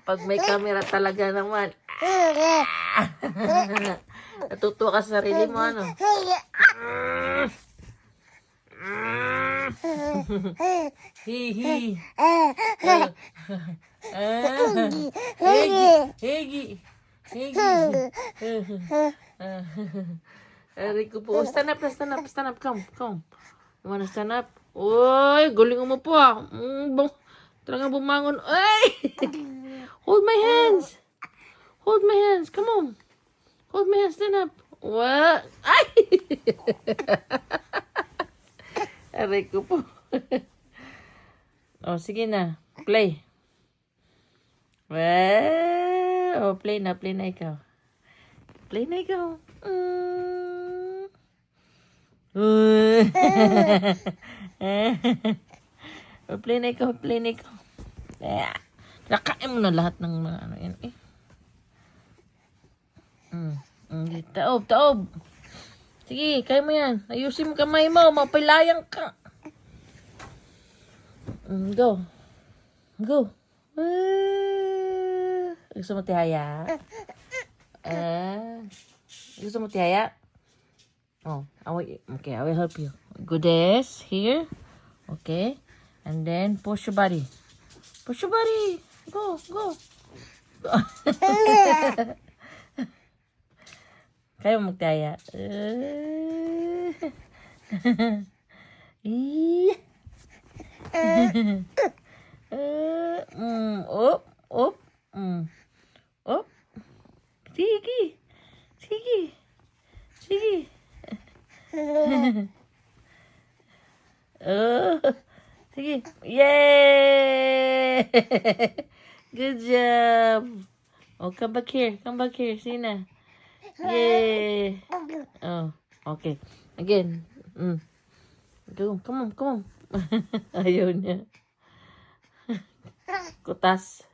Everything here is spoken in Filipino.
Pag may camera talaga naman. Natutuwa ka sa sarili mo, ano? Hihi. Higi. Higi. Aray ko po. Stand up. Come. You wanna stand up? Uy, galing mo po ah. Talagang bumangon. Ay! Hold my hands. Come on. Hold my hands. Stand up. What? Ay! Aray ko po. Oh, sige na. Play. Oh, play na ikaw. Play na ikaw. Play na ikaw. Nakain mo na lahat ng mga ano yan eh. Taob. Sige, kaya mo yan. Ayusin mo kamay mo. Mapilayang ka. Go. Gusto mo tihaya? Gusto mo tihaya? Oh, I will help you. Go this here. Okay. And then push your body. Go. Kaya mo magtihaya? Op. Sige. Sige. Yay! Good job. Oh, come back here. Sina. Yay! Oh, okay. Again. Go. Come on. Ayaw niya. Kutas.